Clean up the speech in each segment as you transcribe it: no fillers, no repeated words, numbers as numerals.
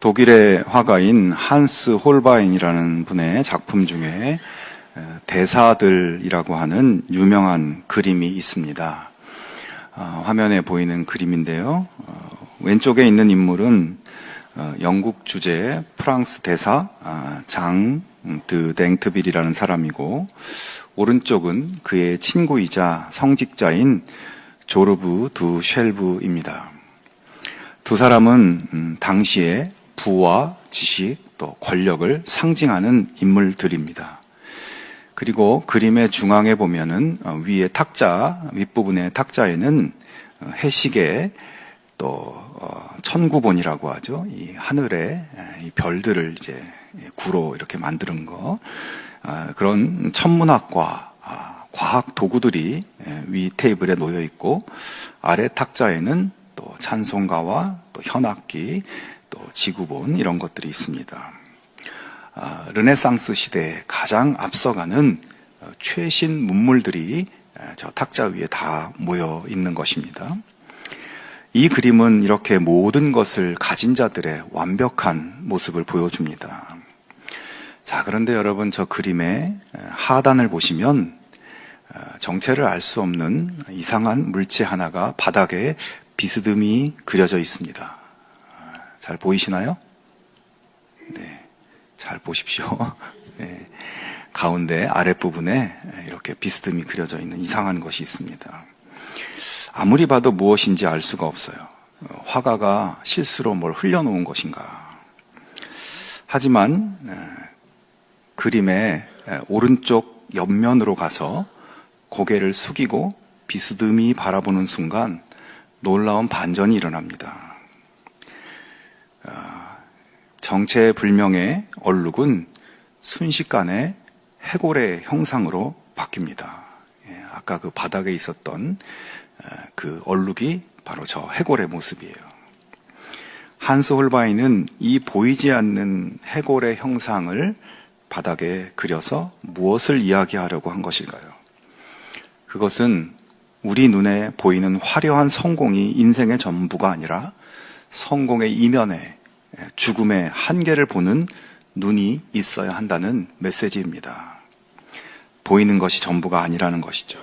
독일의 화가인 한스 홀바인이라는 분의 작품 중에 대사들이라고 하는 유명한 그림이 있습니다. 화면에 보이는 그림인데요. 왼쪽에 있는 인물은 영국 주재 프랑스 대사 장 드 댕트빌이라는 사람이고, 오른쪽은 그의 친구이자 성직자인 조르브 두 쉘브입니다. 두 사람은 당시에 부와 지식 또 권력을 상징하는 인물들입니다. 그리고 그림의 중앙에 보면은 위에 탁자, 윗부분의 탁자에는 해시계 또 천구본이라고 하죠. 이 하늘에 이 별들을 이제 구로 이렇게 만드는 거, 그런 천문학과 과학 도구들이 위 테이블에 놓여 있고, 아래 탁자에는 또 찬송가와 또 현악기, 또 지구본 이런 것들이 있습니다. 르네상스 시대에 가장 앞서가는 최신 문물들이 저 탁자 위에 다 모여 있는 것입니다. 이 그림은 이렇게 모든 것을 가진 자들의 완벽한 모습을 보여줍니다. 자, 그런데 여러분, 저 그림의 하단을 보시면 정체를 알 수 없는 이상한 물체 하나가 바닥에 비스듬히 그려져 있습니다. 잘 보이시나요? 네, 잘 보십시오. 네, 가운데 아랫부분에 이렇게 비스듬히 그려져 있는 이상한 것이 있습니다. 아무리 봐도 무엇인지 알 수가 없어요. 화가가 실수로 뭘 흘려놓은 것인가. 하지만 그림의 오른쪽 옆면으로 가서 고개를 숙이고 비스듬히 바라보는 순간 놀라운 반전이 일어납니다. 정체불명의 얼룩은 순식간에 해골의 형상으로 바뀝니다. 아까 그 바닥에 있었던 그 얼룩이 바로 저 해골의 모습이에요. 한스 홀바인은 이 보이지 않는 해골의 형상을 바닥에 그려서 무엇을 이야기하려고 한 것일까요? 그것은 우리 눈에 보이는 화려한 성공이 인생의 전부가 아니라 성공의 이면에 죽음의 한계를 보는 눈이 있어야 한다는 메시지입니다. 보이는 것이 전부가 아니라는 것이죠.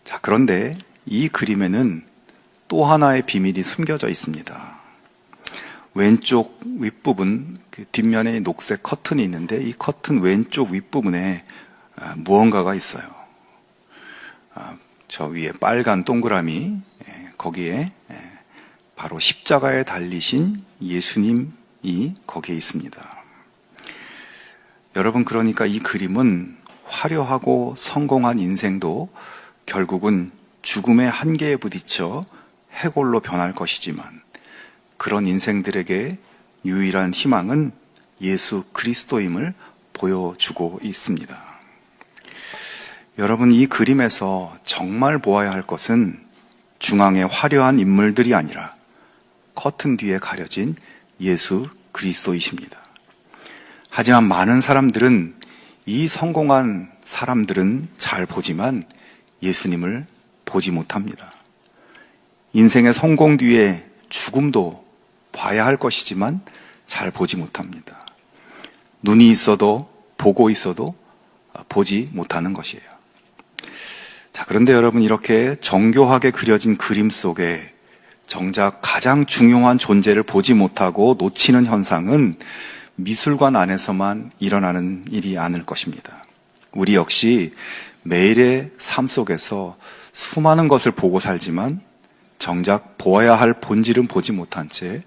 자, 그런데 이 그림에는 또 하나의 비밀이 숨겨져 있습니다. 왼쪽 윗부분, 그 뒷면에 녹색 커튼이 있는데, 이 커튼 왼쪽 윗부분에 무언가가 있어요. 저 위에 빨간 동그라미, 거기에 바로 십자가에 달리신 예수님이 거기에 있습니다. 여러분, 그러니까 이 그림은 화려하고 성공한 인생도 결국은 죽음의 한계에 부딪혀 해골로 변할 것이지만, 그런 인생들에게 유일한 희망은 예수 그리스도임을 보여주고 있습니다. 여러분, 이 그림에서 정말 보아야 할 것은 중앙의 화려한 인물들이 아니라 커튼 뒤에 가려진 예수 그리스도이십니다. 하지만 많은 사람들은, 이 성공한 사람들은 잘 보지만 예수님을 보지 못합니다. 인생의 성공 뒤에 죽음도 봐야 할 것이지만 잘 보지 못합니다. 눈이 있어도 보고 있어도 보지 못하는 것이에요. 자, 그런데 여러분, 이렇게 정교하게 그려진 그림 속에 정작 가장 중요한 존재를 보지 못하고 놓치는 현상은 미술관 안에서만 일어나는 일이 아닐 것입니다. 우리 역시 매일의 삶 속에서 수많은 것을 보고 살지만 정작 보아야 할 본질은 보지 못한 채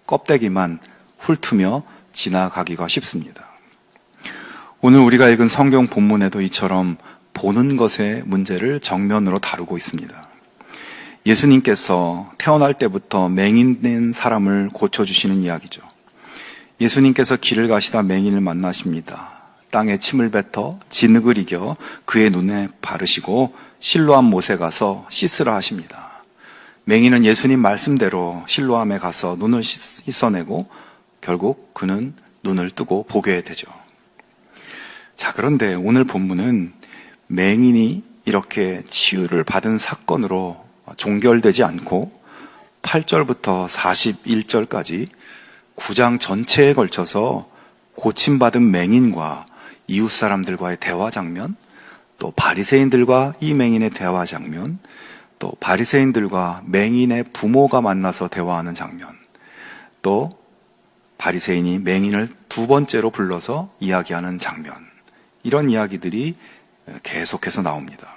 껍데기만 훑으며 지나가기가 쉽습니다. 오늘 우리가 읽은 성경 본문에도 이처럼 보는 것의 문제를 정면으로 다루고 있습니다. 예수님께서 태어날 때부터 맹인된 사람을 고쳐주시는 이야기죠. 예수님께서 길을 가시다 맹인을 만나십니다. 땅에 침을 뱉어 진흙을 이겨 그의 눈에 바르시고 실로암 못에 가서 씻으라 하십니다. 맹인은 예수님 말씀대로 실로암에 가서 눈을 씻어내고 결국 그는 눈을 뜨고 보게 되죠. 자, 그런데 오늘 본문은 맹인이 이렇게 치유를 받은 사건으로 종결되지 않고 8절부터 41절까지 9장 전체에 걸쳐서 고침받은 맹인과 이웃 사람들과의 대화 장면, 또 바리새인들과 이 맹인의 대화 장면, 또 바리새인들과 맹인의 부모가 만나서 대화하는 장면, 또 바리새인이 맹인을 두 번째로 불러서 이야기하는 장면, 이런 이야기들이 계속해서 나옵니다.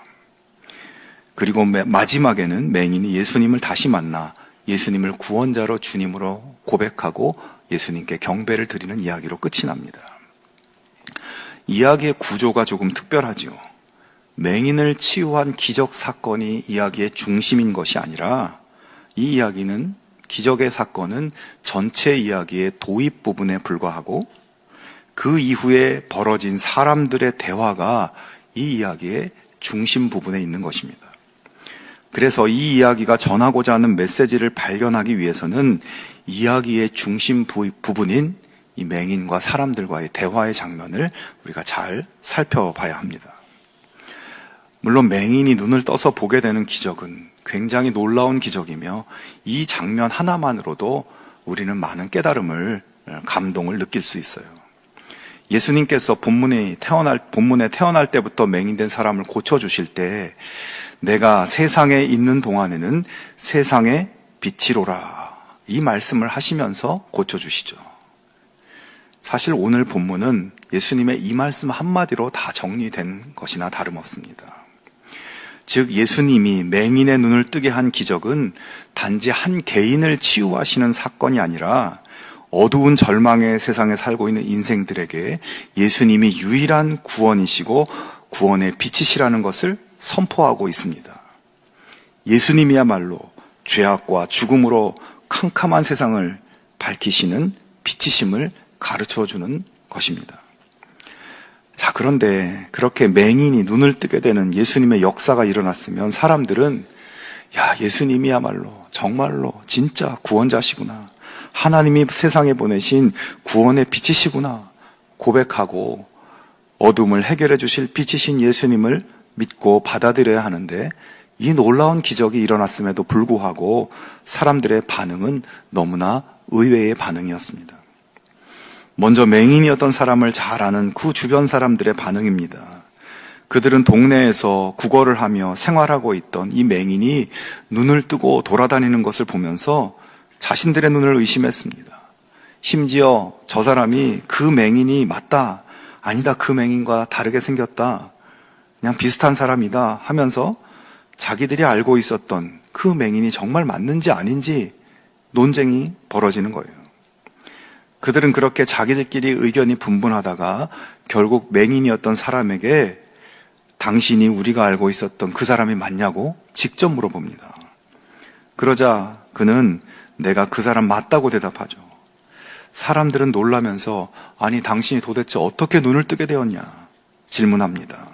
그리고 마지막에는 맹인이 예수님을 다시 만나 예수님을 구원자로 주님으로 고백하고 예수님께 경배를 드리는 이야기로 끝이 납니다. 이야기의 구조가 조금 특별하지요. 맹인을 치유한 기적 사건이 이야기의 중심인 것이 아니라 이 이야기는, 기적의 사건은 전체 이야기의 도입 부분에 불과하고 그 이후에 벌어진 사람들의 대화가 이 이야기의 중심 부분에 있는 것입니다. 그래서 이 이야기가 전하고자 하는 메시지를 발견하기 위해서는 이야기의 중심 부분인 이 맹인과 사람들과의 대화의 장면을 우리가 잘 살펴봐야 합니다. 물론 맹인이 눈을 떠서 보게 되는 기적은 굉장히 놀라운 기적이며 이 장면 하나만으로도 우리는 많은 깨달음을, 감동을 느낄 수 있어요. 예수님께서 본문에 태어날 때부터 맹인된 사람을 고쳐주실 때 내가 세상에 있는 동안에는 세상의 빛이로라, 이 말씀을 하시면서 고쳐주시죠. 사실 오늘 본문은 예수님의 이 말씀 한마디로 다 정리된 것이나 다름없습니다. 즉 예수님이 맹인의 눈을 뜨게 한 기적은 단지 한 개인을 치유하시는 사건이 아니라 어두운 절망의 세상에 살고 있는 인생들에게 예수님이 유일한 구원이시고 구원의 빛이시라는 것을 선포하고 있습니다. 예수님이야말로 죄악과 죽음으로 캄캄한 세상을 밝히시는 빛이심을 가르쳐주는 것입니다. 자, 그런데 그렇게 맹인이 눈을 뜨게 되는 예수님의 역사가 일어났으면 사람들은 야, 예수님이야말로 정말로 진짜 구원자시구나, 하나님이 세상에 보내신 구원의 빛이시구나 고백하고 어둠을 해결해 주실 빛이신 예수님을 믿고 받아들여야 하는데, 이 놀라운 기적이 일어났음에도 불구하고 사람들의 반응은 너무나 의외의 반응이었습니다. 먼저 맹인이었던 사람을 잘 아는 그 주변 사람들의 반응입니다. 그들은 동네에서 구걸을 하며 생활하고 있던 이 맹인이 눈을 뜨고 돌아다니는 것을 보면서 자신들의 눈을 의심했습니다. 심지어 저 사람이 그 맹인이 맞다, 아니다, 그 맹인과 다르게 생겼다, 그냥 비슷한 사람이다 하면서 자기들이 알고 있었던 그 맹인이 정말 맞는지 아닌지 논쟁이 벌어지는 거예요. 그들은 그렇게 자기들끼리 의견이 분분하다가 결국 맹인이었던 사람에게 당신이 우리가 알고 있었던 그 사람이 맞냐고 직접 물어봅니다. 그러자 그는 내가 그 사람 맞다고 대답하죠. 사람들은 놀라면서 아니 당신이 도대체 어떻게 눈을 뜨게 되었냐 질문합니다.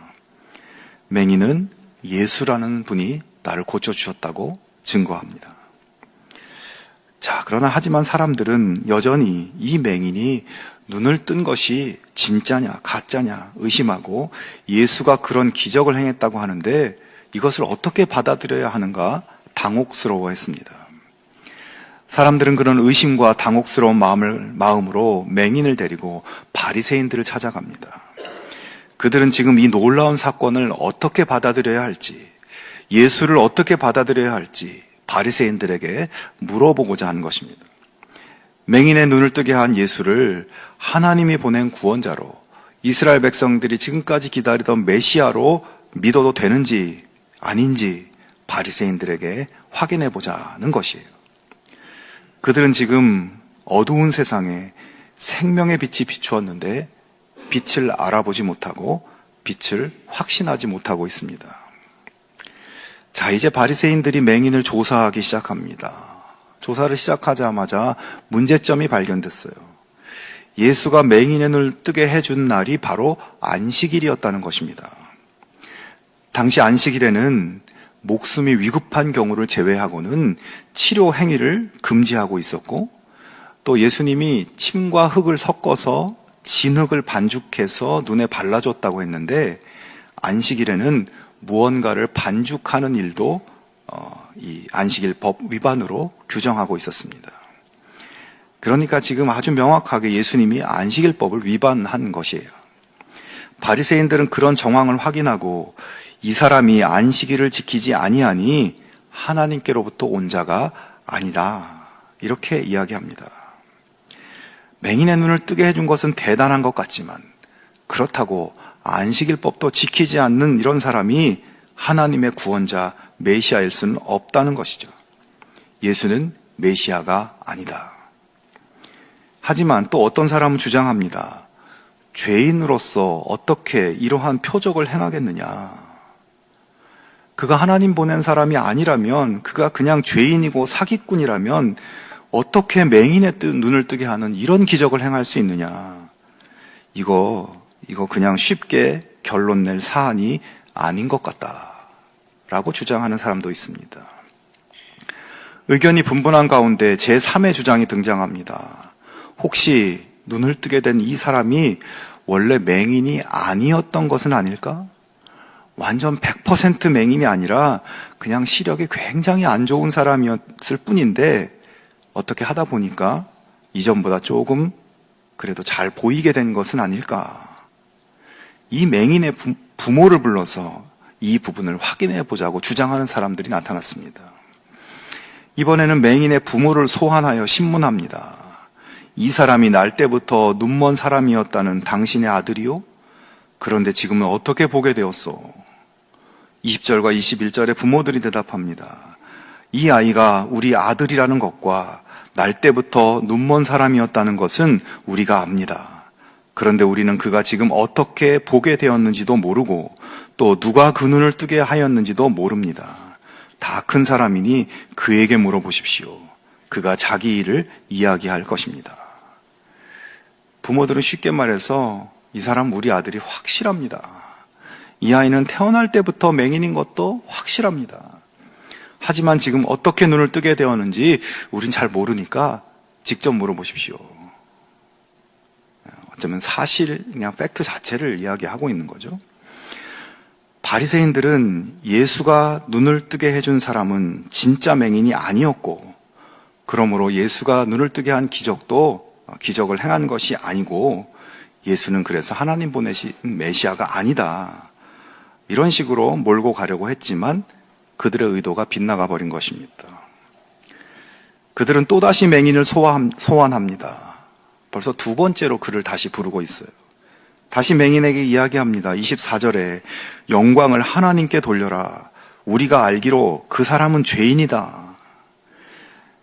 맹인은 예수라는 분이 나를 고쳐주셨다고 증거합니다. 자, 그러나 하지만 사람들은 여전히 이 맹인이 눈을 뜬 것이 진짜냐 가짜냐 의심하고 예수가 그런 기적을 행했다고 하는데 이것을 어떻게 받아들여야 하는가 당혹스러워했습니다. 사람들은 그런 의심과 당혹스러운 마음으로 맹인을 데리고 바리새인들을 찾아갑니다. 그들은 지금 이 놀라운 사건을 어떻게 받아들여야 할지, 예수를 어떻게 받아들여야 할지 바리새인들에게 물어보고자 하는 것입니다. 맹인의 눈을 뜨게 한 예수를 하나님이 보낸 구원자로, 이스라엘 백성들이 지금까지 기다리던 메시아로 믿어도 되는지 아닌지 바리새인들에게 확인해 보자는 것이에요. 그들은 지금 어두운 세상에 생명의 빛이 비추었는데 빛을 알아보지 못하고 빛을 확신하지 못하고 있습니다. 자, 이제 바리새인들이 맹인을 조사하기 시작합니다. 조사를 시작하자마자 문제점이 발견됐어요. 예수가 맹인의 눈을 뜨게 해준 날이 바로 안식일이었다는 것입니다. 당시 안식일에는 목숨이 위급한 경우를 제외하고는 치료 행위를 금지하고 있었고, 또 예수님이 침과 흙을 섞어서 진흙을 반죽해서 눈에 발라줬다고 했는데 안식일에는 무언가를 반죽하는 일도 이 안식일 법 위반으로 규정하고 있었습니다. 그러니까 지금 아주 명확하게 예수님이 안식일법을 위반한 것이에요. 바리새인들은 그런 정황을 확인하고 이 사람이 안식일을 지키지 아니하니 하나님께로부터 온 자가 아니다, 이렇게 이야기합니다. 맹인의 눈을 뜨게 해준 것은 대단한 것 같지만 그렇다고 안식일법도 지키지 않는 이런 사람이 하나님의 구원자 메시아일 수는 없다는 것이죠. 예수는 메시아가 아니다. 하지만 또 어떤 사람은 주장합니다. 죄인으로서 어떻게 이러한 표적을 행하겠느냐. 그가 하나님 보낸 사람이 아니라면, 그가 그냥 죄인이고 사기꾼이라면 어떻게 맹인의 눈을 뜨게 하는 이런 기적을 행할 수 있느냐. 이거 그냥 쉽게 결론 낼 사안이 아닌 것 같다 라고 주장하는 사람도 있습니다. 의견이 분분한 가운데 제3의 주장이 등장합니다. 혹시 눈을 뜨게 된 이 사람이 원래 맹인이 아니었던 것은 아닐까? 완전 100% 맹인이 아니라 그냥 시력이 굉장히 안 좋은 사람이었을 뿐인데 어떻게 하다 보니까 이전보다 조금 그래도 잘 보이게 된 것은 아닐까? 이 맹인의 부모를 불러서 이 부분을 확인해 보자고 주장하는 사람들이 나타났습니다. 이번에는 맹인의 부모를 소환하여 신문합니다. 이 사람이 날 때부터 눈먼 사람이었다는 당신의 아들이요? 그런데 지금은 어떻게 보게 되었소? 20절과 21절에 부모들이 대답합니다. 이 아이가 우리 아들이라는 것과 날 때부터 눈먼 사람이었다는 것은 우리가 압니다. 그런데 우리는 그가 지금 어떻게 보게 되었는지도 모르고 또 누가 그 눈을 뜨게 하였는지도 모릅니다. 다 큰 사람이니 그에게 물어보십시오. 그가 자기 일을 이야기할 것입니다. 부모들은 쉽게 말해서 이 사람 우리 아들이 확실합니다. 이 아이는 태어날 때부터 맹인인 것도 확실합니다. 하지만 지금 어떻게 눈을 뜨게 되었는지 우린 잘 모르니까 직접 물어보십시오. 어쩌면 사실, 그냥 팩트 자체를 이야기하고 있는 거죠. 바리새인들은 예수가 눈을 뜨게 해준 사람은 진짜 맹인이 아니었고, 그러므로 예수가 눈을 뜨게 한 기적도 기적을 행한 것이 아니고, 예수는 그래서 하나님 보내신 메시아가 아니다, 이런 식으로 몰고 가려고 했지만 그들의 의도가 빗나가 버린 것입니다. 그들은 또다시 맹인을 소환합니다. 벌써 두 번째로 그를 다시 부르고 있어요. 다시 맹인에게 이야기합니다. 24절에 영광을 하나님께 돌려라. 우리가 알기로 그 사람은 죄인이다.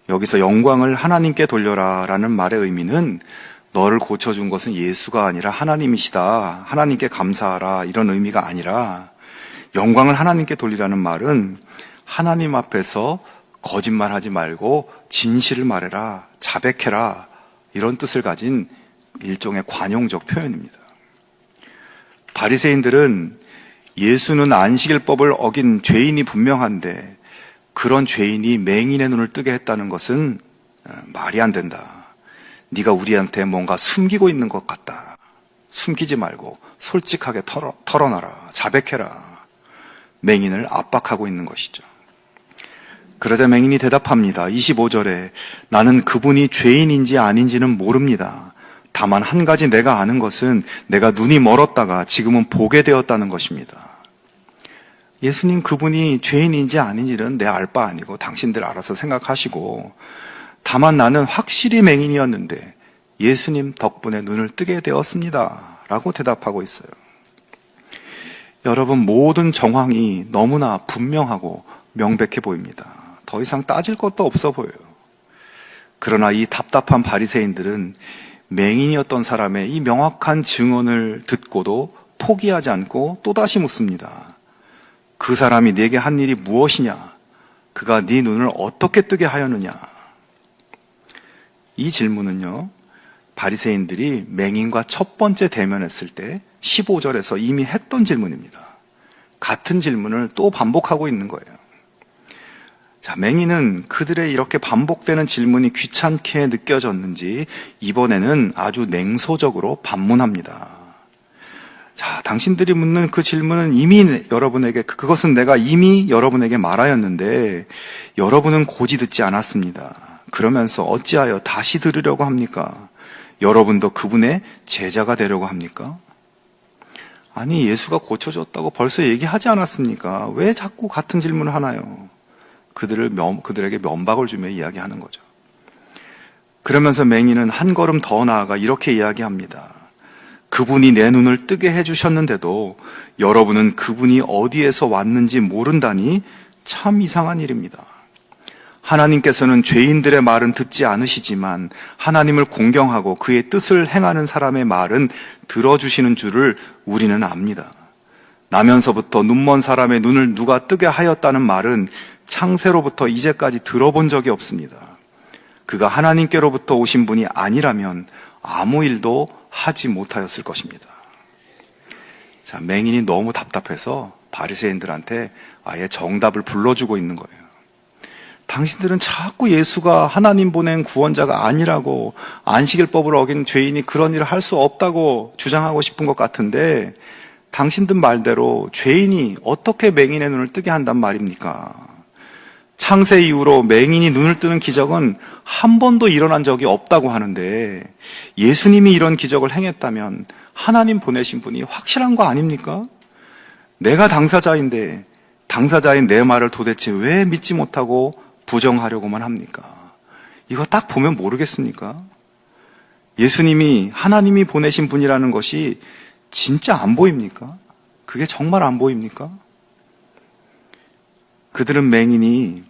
여기서 영광을 하나님께 돌려라 라는 말의 의미는 너를 고쳐준 것은 예수가 아니라 하나님이시다, 하나님께 감사하라, 이런 의미가 아니라, 영광을 하나님께 돌리라는 말은 하나님 앞에서 거짓말하지 말고 진실을 말해라, 자백해라, 이런 뜻을 가진 일종의 관용적 표현입니다. 바리새인들은 예수는 안식일법을 어긴 죄인이 분명한데 그런 죄인이 맹인의 눈을 뜨게 했다는 것은 말이 안 된다. 네가 우리한테 뭔가 숨기고 있는 것 같다. 숨기지 말고 솔직하게 털어놔라, 자백해라. 맹인을 압박하고 있는 것이죠. 그러자 맹인이 대답합니다. 25절에 나는 그분이 죄인인지 아닌지는 모릅니다. 다만 한 가지 내가 아는 것은 내가 눈이 멀었다가 지금은 보게 되었다는 것입니다. 예수님, 그분이 죄인인지 아닌지는 내 알 바 아니고 당신들 알아서 생각하시고, 다만 나는 확실히 맹인이었는데 예수님 덕분에 눈을 뜨게 되었습니다 라고 대답하고 있어요. 여러분, 모든 정황이 너무나 분명하고 명백해 보입니다. 더 이상 따질 것도 없어 보여요. 그러나 이 답답한 바리새인들은 맹인이었던 사람의 이 명확한 증언을 듣고도 포기하지 않고 또다시 묻습니다. 그 사람이 네게 한 일이 무엇이냐? 그가 네 눈을 어떻게 뜨게 하였느냐? 이 질문은요, 바리새인들이 맹인과 첫 번째 대면했을 때 15절에서 이미 했던 질문입니다. 같은 질문을 또 반복하고 있는 거예요. 자, 맹인은 그들의 이렇게 반복되는 질문이 귀찮게 느껴졌는지 이번에는 아주 냉소적으로 반문합니다. 자, 당신들이 묻는 그 질문은 이미 여러분에게, 그것은 내가 이미 여러분에게 말하였는데 여러분은 고지 듣지 않았습니다. 그러면서 어찌하여 다시 들으려고 합니까? 여러분도 그분의 제자가 되려고 합니까? 아니, 예수가 고쳐줬다고 벌써 얘기하지 않았습니까? 왜 자꾸 같은 질문을 하나요? 그들에게 면박을 주며 이야기하는 거죠. 그러면서 맹인은 한 걸음 더 나아가 이렇게 이야기합니다. 그분이 내 눈을 뜨게 해주셨는데도 여러분은 그분이 어디에서 왔는지 모른다니 참 이상한 일입니다. 하나님께서는 죄인들의 말은 듣지 않으시지만 하나님을 공경하고 그의 뜻을 행하는 사람의 말은 들어주시는 줄을 우리는 압니다. 나면서부터 눈먼 사람의 눈을 누가 뜨게 하였다는 말은 창세로부터 이제까지 들어본 적이 없습니다. 그가 하나님께로부터 오신 분이 아니라면 아무 일도 하지 못하였을 것입니다. 자, 맹인이 너무 답답해서 바리새인들한테 아예 정답을 불러주고 있는 거예요. 당신들은 자꾸 예수가 하나님 보낸 구원자가 아니라고, 안식일법을 어긴 죄인이 그런 일을 할 수 없다고 주장하고 싶은 것 같은데, 당신들 말대로 죄인이 어떻게 맹인의 눈을 뜨게 한단 말입니까? 창세 이후로 맹인이 눈을 뜨는 기적은 한 번도 일어난 적이 없다고 하는데, 예수님이 이런 기적을 행했다면 하나님 보내신 분이 확실한 거 아닙니까? 내가 당사자인데 당사자인 내 말을 도대체 왜 믿지 못하고 부정하려고만 합니까? 이거 딱 보면 모르겠습니까? 예수님이 하나님이 보내신 분이라는 것이 진짜 안 보입니까? 그게 정말 안 보입니까? 그들은 맹인이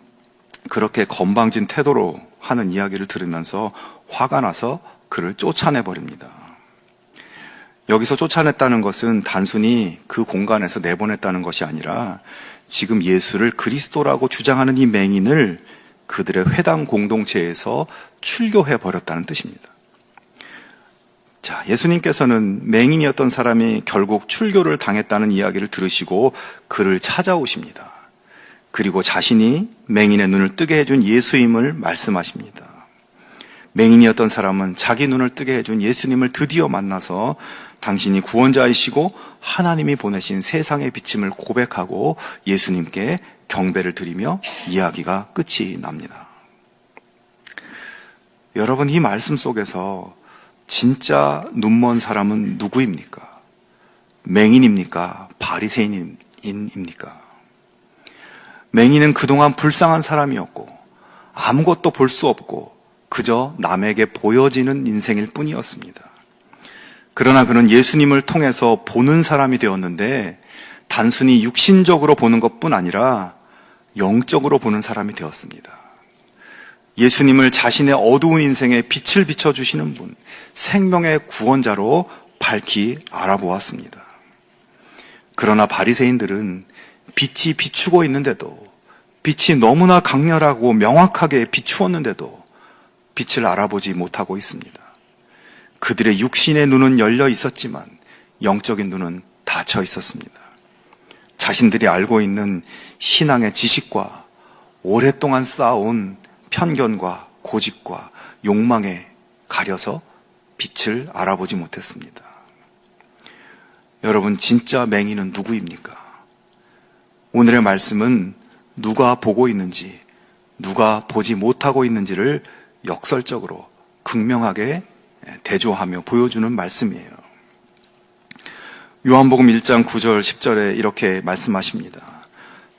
그렇게 건방진 태도로 하는 이야기를 들으면서 화가 나서 그를 쫓아내버립니다. 여기서 쫓아냈다는 것은 단순히 그 공간에서 내보냈다는 것이 아니라 지금 예수를 그리스도라고 주장하는 이 맹인을 그들의 회당 공동체에서 출교해버렸다는 뜻입니다. 자, 예수님께서는 맹인이었던 사람이 결국 출교를 당했다는 이야기를 들으시고 그를 찾아오십니다. 그리고 자신이 맹인의 눈을 뜨게 해준 예수임을 말씀하십니다. 맹인이었던 사람은 자기 눈을 뜨게 해준 예수님을 드디어 만나서 당신이 구원자이시고 하나님이 보내신 세상의 비침을 고백하고 예수님께 경배를 드리며 이야기가 끝이 납니다. 여러분, 이 말씀 속에서 진짜 눈먼 사람은 누구입니까? 맹인입니까? 바리새인입니까? 맹인은 그동안 불쌍한 사람이었고 아무것도 볼 수 없고 그저 남에게 보여지는 인생일 뿐이었습니다. 그러나 그는 예수님을 통해서 보는 사람이 되었는데 단순히 육신적으로 보는 것뿐 아니라 영적으로 보는 사람이 되었습니다. 예수님을 자신의 어두운 인생에 빛을 비춰주시는 분, 생명의 구원자로 밝히 알아보았습니다. 그러나 바리새인들은 빛이 비추고 있는데도, 빛이 너무나 강렬하고 명확하게 비추었는데도 빛을 알아보지 못하고 있습니다. 그들의 육신의 눈은 열려 있었지만 영적인 눈은 닫혀 있었습니다. 자신들이 알고 있는 신앙의 지식과 오랫동안 쌓아온 편견과 고집과 욕망에 가려서 빛을 알아보지 못했습니다. 여러분, 진짜 맹인은 누구입니까? 오늘의 말씀은 누가 보고 있는지, 누가 보지 못하고 있는지를 역설적으로 극명하게 대조하며 보여주는 말씀이에요. 요한복음 1장 9절 10절에 이렇게 말씀하십니다.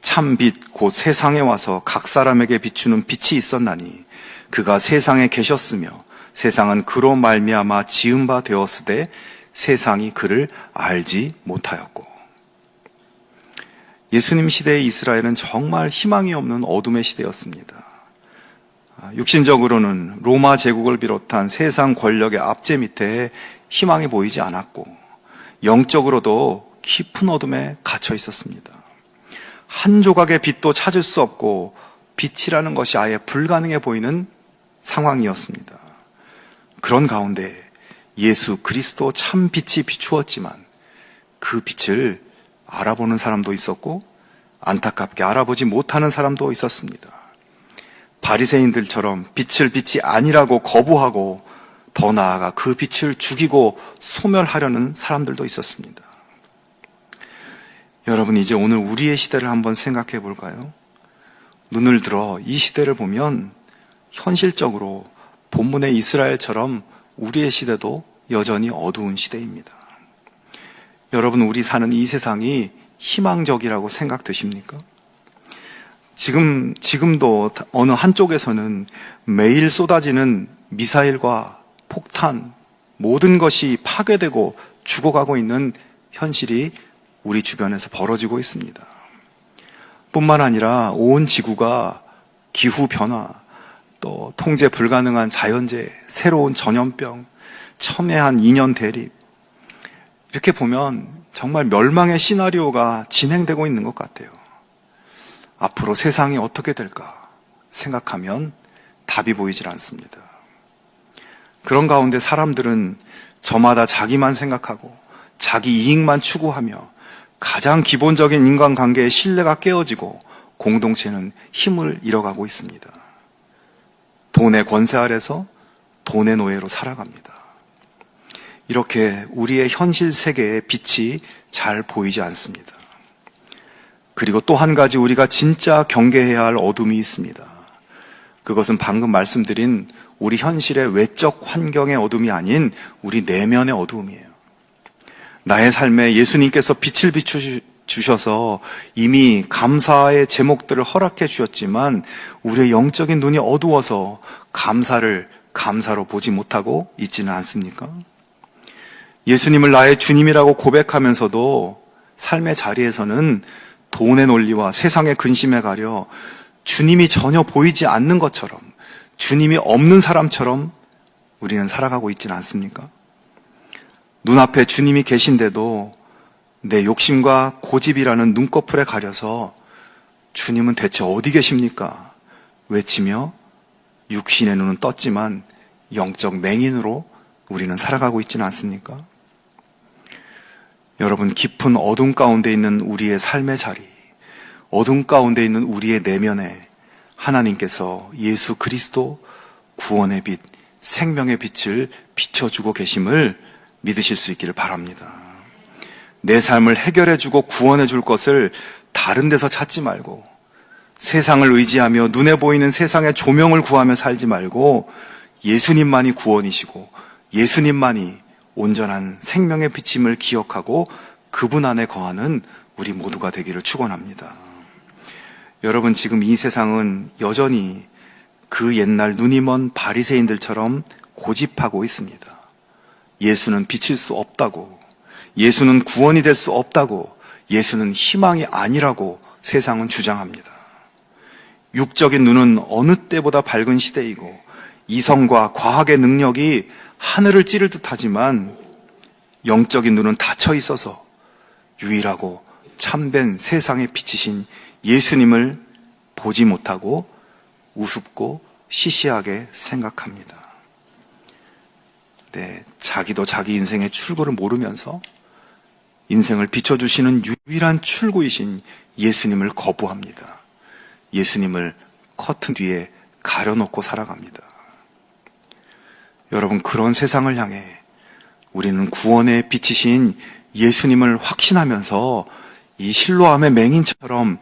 참 빛 곧 세상에 와서 각 사람에게 비추는 빛이 있었나니 그가 세상에 계셨으며 세상은 그로 말미암아 지은 바 되었으되 세상이 그를 알지 못하였고. 예수님 시대의 이스라엘은 정말 희망이 없는 어둠의 시대였습니다. 육신적으로는 로마 제국을 비롯한 세상 권력의 압제 밑에 희망이 보이지 않았고 영적으로도 깊은 어둠에 갇혀 있었습니다. 한 조각의 빛도 찾을 수 없고 빛이라는 것이 아예 불가능해 보이는 상황이었습니다. 그런 가운데 예수 그리스도 참 빛이 비추었지만 그 빛을 알아보는 사람도 있었고 안타깝게 알아보지 못하는 사람도 있었습니다. 바리새인들처럼 빛이 아니라고 거부하고 더 나아가 그 빛을 죽이고 소멸하려는 사람들도 있었습니다. 여러분, 이제 오늘 우리의 시대를 한번 생각해 볼까요? 눈을 들어 이 시대를 보면 현실적으로 본문의 이스라엘처럼 우리의 시대도 여전히 어두운 시대입니다. 여러분, 우리 사는 이 세상이 희망적이라고 생각되십니까? 지금도 어느 한쪽에서는 매일 쏟아지는 미사일과 폭탄, 모든 것이 파괴되고 죽어가고 있는 현실이 우리 주변에서 벌어지고 있습니다. 뿐만 아니라 온 지구가 기후변화, 또 통제 불가능한 자연재해, 새로운 전염병, 첨예한 인연 대립, 이렇게 보면 정말 멸망의 시나리오가 진행되고 있는 것 같아요. 앞으로 세상이 어떻게 될까 생각하면 답이 보이질 않습니다. 그런 가운데 사람들은 저마다 자기만 생각하고 자기 이익만 추구하며 가장 기본적인 인간관계의 신뢰가 깨어지고 공동체는 힘을 잃어가고 있습니다. 돈의 권세 아래서 돈의 노예로 살아갑니다. 이렇게 우리의 현실 세계의 빛이 잘 보이지 않습니다. 그리고 또 한 가지 우리가 진짜 경계해야 할 어둠이 있습니다. 그것은 방금 말씀드린 우리 현실의 외적 환경의 어둠이 아닌 우리 내면의 어두움이에요. 나의 삶에 예수님께서 빛을 비춰주셔서 이미 감사의 제목들을 허락해 주셨지만 우리의 영적인 눈이 어두워서 감사를 감사로 보지 못하고 있지는 않습니까? 예수님을 나의 주님이라고 고백하면서도 삶의 자리에서는 돈의 논리와 세상의 근심에 가려 주님이 전혀 보이지 않는 것처럼, 주님이 없는 사람처럼 우리는 살아가고 있지는 않습니까? 눈앞에 주님이 계신데도 내 욕심과 고집이라는 눈꺼풀에 가려서 주님은 대체 어디 계십니까? 외치며 육신의 눈은 떴지만 영적 맹인으로 우리는 살아가고 있지는 않습니까? 여러분, 깊은 어둠 가운데 있는 우리의 삶의 자리, 어둠 가운데 있는 우리의 내면에 하나님께서 예수 그리스도 구원의 빛, 생명의 빛을 비춰주고 계심을 믿으실 수 있기를 바랍니다. 내 삶을 해결해주고 구원해줄 것을 다른 데서 찾지 말고, 세상을 의지하며 눈에 보이는 세상의 조명을 구하며 살지 말고 예수님만이 구원이시고 예수님만이 온전한 생명의 비침을 기억하고 그분 안에 거하는 우리 모두가 되기를 축원합니다. 여러분, 지금 이 세상은 여전히 그 옛날 눈이 먼 바리새인들처럼 고집하고 있습니다. 예수는 빛일 수 없다고, 예수는 구원이 될 수 없다고, 예수는 희망이 아니라고 세상은 주장합니다. 육적인 눈은 어느 때보다 밝은 시대이고 이성과 과학의 능력이 하늘을 찌를 듯하지만 영적인 눈은 닫혀 있어서 유일하고 참된 세상의 빛이신 예수님을 보지 못하고 우습고 시시하게 생각합니다. 네, 자기도 자기 인생의 출구를 모르면서 인생을 비춰주시는 유일한 출구이신 예수님을 거부합니다. 예수님을 커튼 뒤에 가려놓고 살아갑니다. 여러분, 그런 세상을 향해 우리는 구원의 빛이신 예수님을 확신하면서 이 실로암의 맹인처럼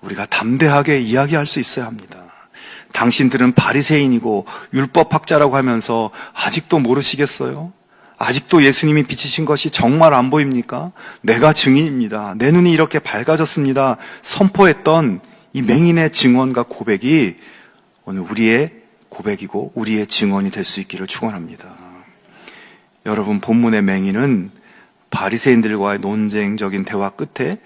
우리가 담대하게 이야기할 수 있어야 합니다. 당신들은 바리새인이고 율법학자라고 하면서 아직도 모르시겠어요? 아직도 예수님이 비치신 것이 정말 안 보입니까? 내가 증인입니다. 내 눈이 이렇게 밝아졌습니다. 선포했던 이 맹인의 증언과 고백이 오늘 우리의 고백이고 우리의 증언이 될 수 있기를 축원합니다. 여러분, 본문의 맹인은 바리새인들과의 논쟁적인 대화 끝에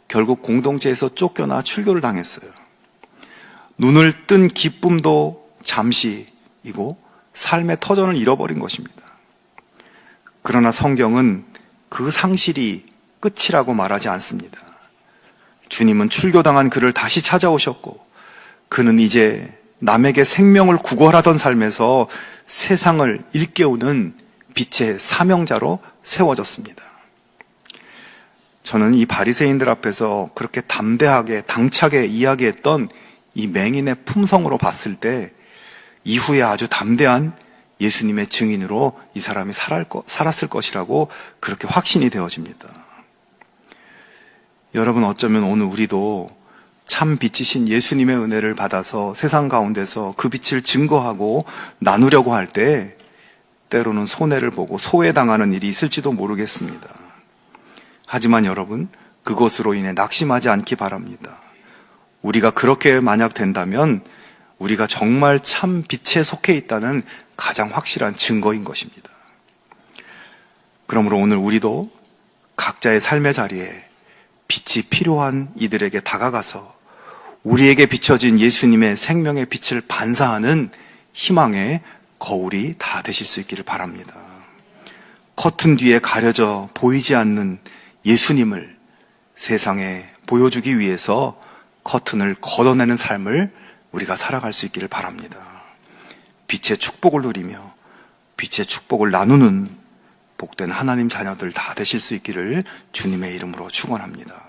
결국 공동체에서 쫓겨나 출교를 당했어요. 눈을 뜬 기쁨도 잠시이고 삶의 터전을 잃어버린 것입니다. 그러나 성경은 그 상실이 끝이라고 말하지 않습니다. 주님은 출교당한 그를 다시 찾아오셨고 그는 이제 남에게 생명을 구걸하던 삶에서 세상을 일깨우는 빛의 사명자로 세워졌습니다. 저는 이 바리새인들 앞에서 그렇게 담대하게 당차게 이야기했던 이 맹인의 품성으로 봤을 때 이후에 아주 담대한 예수님의 증인으로 이 사람이 살았을 것이라고 그렇게 확신이 되어집니다. 여러분, 어쩌면 오늘 우리도 참 빛이신 예수님의 은혜를 받아서 세상 가운데서 그 빛을 증거하고 나누려고 할 때 때로는 손해를 보고 소외당하는 일이 있을지도 모르겠습니다. 하지만 여러분, 그것으로 인해 낙심하지 않기 바랍니다. 우리가 그렇게 만약 된다면 우리가 정말 참 빛에 속해 있다는 가장 확실한 증거인 것입니다. 그러므로 오늘 우리도 각자의 삶의 자리에 빛이 필요한 이들에게 다가가서 우리에게 비춰진 예수님의 생명의 빛을 반사하는 희망의 거울이 다 되실 수 있기를 바랍니다. 커튼 뒤에 가려져 보이지 않는 예수님을 세상에 보여주기 위해서 커튼을 걷어내는 삶을 우리가 살아갈 수 있기를 바랍니다. 빛의 축복을 누리며 빛의 축복을 나누는 복된 하나님 자녀들 다 되실 수 있기를 주님의 이름으로 축원합니다.